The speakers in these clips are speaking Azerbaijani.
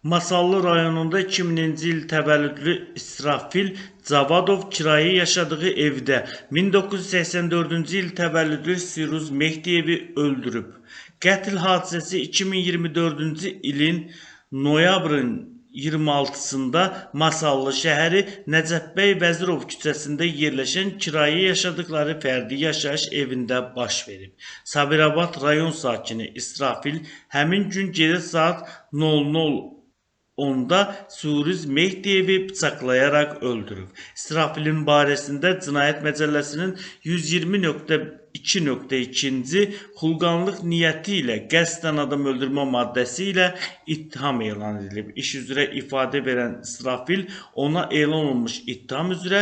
Masallı rayonunda 2000-ci il təvəllüdlü İsrafil Cavadov kirayə yaşadığı evdə 1984-cü il təvəllüdlü Siruz Mehdiyevi öldürüb. Qətl hadisəsi 2024-cü ilin noyabrın 26-sında Masallı şəhəri Nəcəfbəy Vəzirov küçəsində yerləşən kirayə yaşadıkları fərdi yaşayış evində baş verib. Sabirabad rayon sakini İsrafil həmin gün gecə saat 00:10-da Siruz Mehdiyevi bıçaqlayaraq öldürüb. İsrafilin barəsində Cinayət Məcəlləsinin 120.2.2-ci xulqanlıq niyyəti ilə qəsdən adam öldürmə maddəsi ilə ittiham elan edilib. İş üzrə ifadə verən İsrafil ona elan olunmuş ittiham üzrə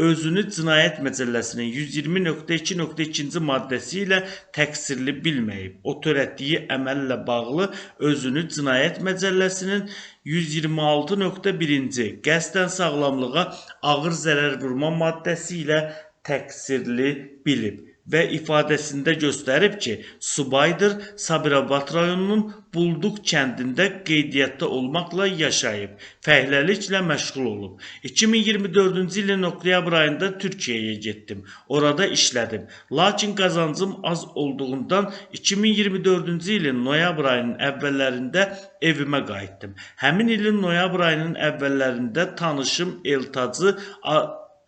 özünü Cinayət Məcəlləsinin 120.2.2-ci maddəsi ilə təqsirli bilməyib. O törətdiyi əməllə bağlı özünü Cinayət Məcəlləsinin 126.1-ci qəsdən sağlamlığa ağır zərər vurma maddəsi ilə təqsirli bilib və ifadəsində göstərib ki, subaydır, Sabirabad rayonunun Bulduq kəndində qeydiyyatda olmaqla yaşayıb, fəhləliklə məşğul olub. 2024-cü ilin oktyabr ayında Türkiyəyə getdim, orada işlədim. Lakin qazancım az olduğundan 2024-cü ilin noyabr ayının əvvəllərində evimə qayıtdım. Həmin ilin noyabr ayının əvvəllərində tanışım Eltacı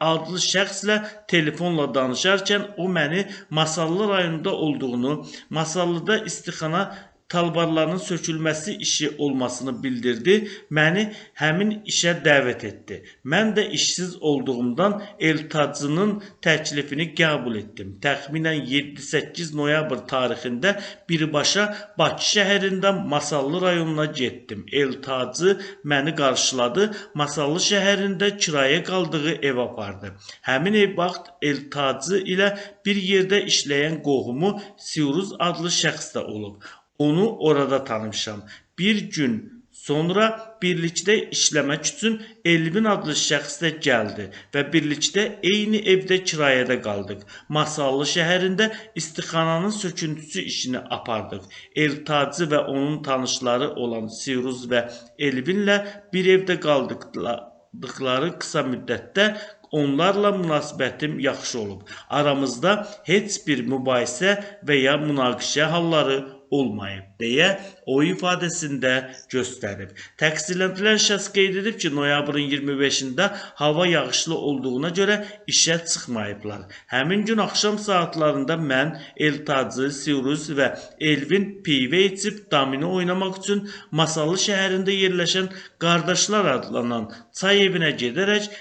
adlı şəxslə telefonla danışarkən o məni Masallı rayonunda olduğunu, Masallıda istixana talbarlarının sökülməsi işi olmasını bildirdi, məni həmin işə dəvət etdi. Mən də işsiz olduğumdan Eltacının təklifini qəbul etdim. Təxminən 7-8 noyabr tarixində birbaşa Bakı şəhərindən Masallı rayonuna getdim. Eltacı məni qarşıladı, Masallı şəhərində kirayə qaldığı ev apardı. Həmin ev vaxt Eltacı ilə bir yerdə işləyən qohumu Siruz adlı şəxs də olub. Onu orada tanımışam. Bir gün sonra birlikdə işləmək üçün Elvin adlı şəxs də gəldi və birlikdə eyni evdə kirayədə qaldıq. Masallı şəhərində istixananın söküntüsü işini apardıq. Eltacı və onun tanışları olan Siruz və Elvinlə bir evdə qaldıqları qısa müddətdə onlarla münasibətim yaxşı olub. Aramızda heç bir mübahisə və ya münaqişə halları olmayıb deyə o ifadəsində göstərib. Təqsirləndirilən şəxs qeyd edib ki, noyabrın 25-də hava yağışlı olduğuna görə işə çıxmayıblar. Həmin gün axşam saatlarında mən Eltacı, Siruz və Elvin pivə içib domino oynamaq üçün Masallı şəhərində yerləşən Qardaşlar adlanan çay evinə gedərək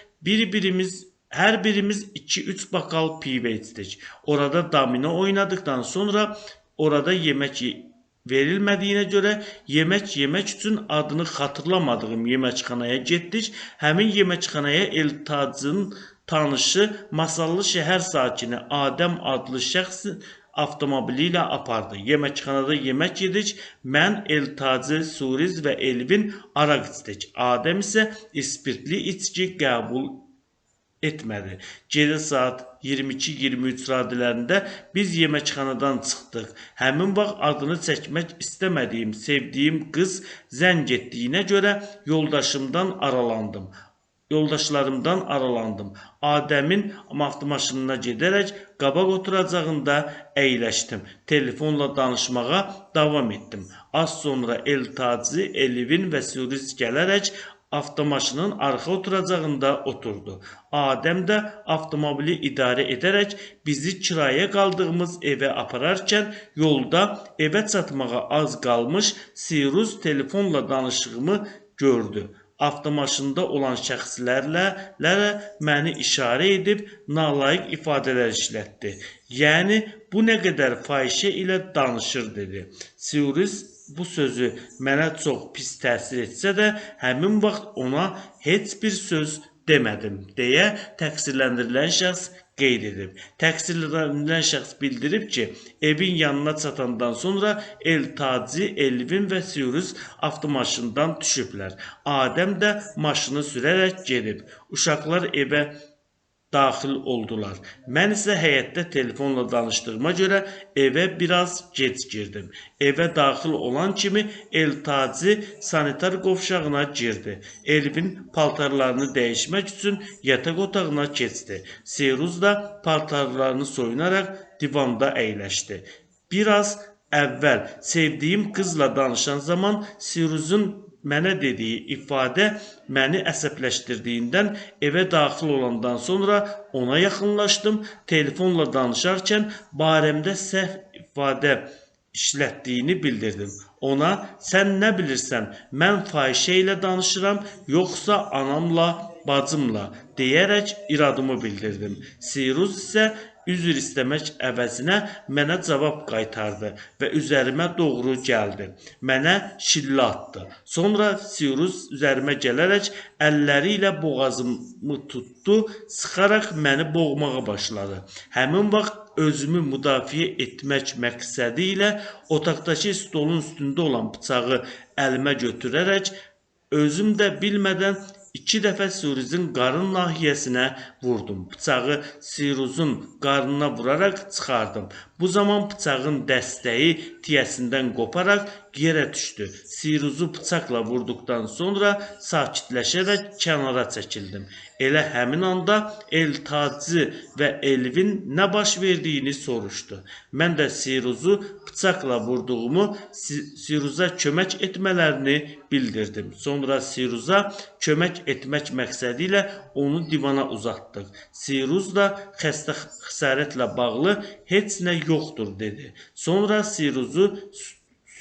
hər birimiz 2-3 bakal pivə içdik. Orada domino oynadıktan sonra orada yemək verilmədiyinə görə yemək yemək üçün adını xatırlamadığım yeməkxanaya getdik. Həmin yeməkxanaya Eltacının tanışı Masallı şəhər sakini Adəm adlı şəxs avtomobili ilə apardı. Yeməkxanada yemək yedik. Mən Eltacı, Suriz və Elvin araq içdik. Adəm isə ispirtli içki qəbul etmədi. Gecə saat 22-23 radələrində biz yeməkxanadan çıxdıq. Həmin vaxt adını çəkmək istəmədiyim, sevdiyim qız zəng etdiyinə görə yoldaşlarımdan aralandım. Adəmin avtomaşınına gedərək qabaq oturacağında əyləşdim. Telefonla danışmağa davam etdim. Az sonra Eltacı, Elvin və Suriz gələrək avtomaşının arxa oturacağında oturdu. Adəm də avtomobili idarə edərək bizi kirayə qaldığımız evə apararkən yolda evə çatmağa az qalmış Siruz telefonla danışığımı gördü. Avtomaşında olan şəxslərlə məni işarə edib nalayiq ifadələr işlətdi. Yəni, bu nə qədər fahişə ilə danışır dedi. Siruz bu sözü mənə çox pis təsir etsə də, həmin vaxt ona heç bir söz demədim deyə təqsirləndirilən şəxs qeyd edib. Təqsirləndirilən şəxs bildirib ki, evin yanına çatandan sonra Eltacı, Elvin və Siruz avtomaşından düşüblər. Adəm də maşını sürərək gedib. Uşaqlar evə daxil oldular. Mən isə həyətdə telefonla danışdığıma görə evə biraz gec girdim. Evə daxil olan kimi Eltacı sanitar qovşağına girdi. Elvin paltarlarını dəyişmək üçün yataq otağına keçdi. Seyruz da paltarlarını soyunaraq divanda əyləşdi. Biraz əvvəl sevdiyim qızla danışan zaman Seyruzun mənə dediyi ifadə məni əsəbləşdirdiyindən evə daxil olandan sonra ona yaxınlaşdım. Telefonla danışarkən barəmdə səhv ifadə işlətdiyini bildirdim. Ona sən nə bilirsən, mən fahişə ilə danışıram, yoxsa anamla, bacımla deyərək iradımı bildirdim. Seyruz isə üzr istəmək əvəzinə mənə cavab qaytardı və üzərimə doğru gəldi. Mənə şillə atdı. Sonra Seyruz üzərimə gələrək əlləri ilə boğazımı tutdu, sıxaraq məni boğmağa başladı. Həmin vaxt özümü müdafiə etmək məqsədi ilə otaqdakı stolun üstündə olan bıçağı əlimə götürərək özüm də bilmədən 2 dəfə Seyruzun qarın nahiyəsinə vurdum. Bıçağı Seyruzun qarnına vuraraq çıxardım. Bu zaman bıçağın dəstəyi tiyəsindən qoparaq yerə düşdü. Seyruzu bıçaqla vurduqdan sonra sakitləşərək kənara çəkildim. Elə həmin anda Eltacı və Elvin nə baş verdiyini soruşdu. Mən də Seyruzu bıçaqla vurduğumu, Seyruza kömək etmələrini bildirdim. Sonra Seyruza kömək etmək məqsədi ilə onu divana uzatdıq. Seyruz da xəsarətlə bağlı heç nə yoxdur dedi. Sonra Seyruzu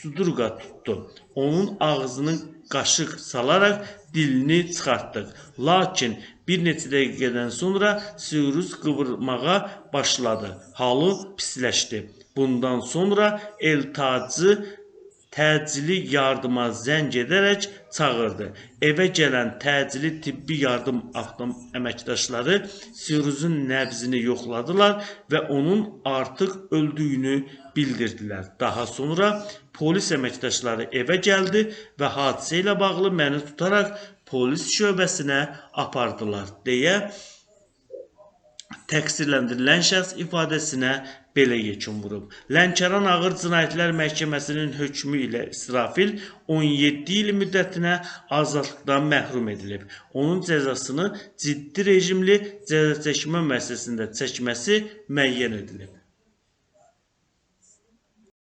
sudurqa tutdu. Onun ağzını qaşıq salaraq dilini çıxartdıq. Lakin bir neçə dəqiqədən sonra Seyruz qıvırmağa başladı. Halı pisləşdi. Bundan sonra Eltacı təcili yardıma zəng edərək çağırdı. Evə gələn təcili tibbi yardım əməkdaşları Seyruzun nəbzini yoxladılar və onun artıq öldüyünü bildirdilər. Daha sonra polis əməkdaşları evə gəldi və hadisə ilə bağlı məni tutaraq polis şöbəsinə apardılar deyə təqsirləndirilən şəxs ifadəsinə belə yekun vurub. Lənkəran Ağır Cinayətlər Məhkəməsinin hökmü ilə İsrafil 17 il müddətinə azadlıqdan məhrum edilib. Onun cəzasını ciddi rejimli cəzaçəkmə müəssisəsində çəkməsi müəyyən edilib.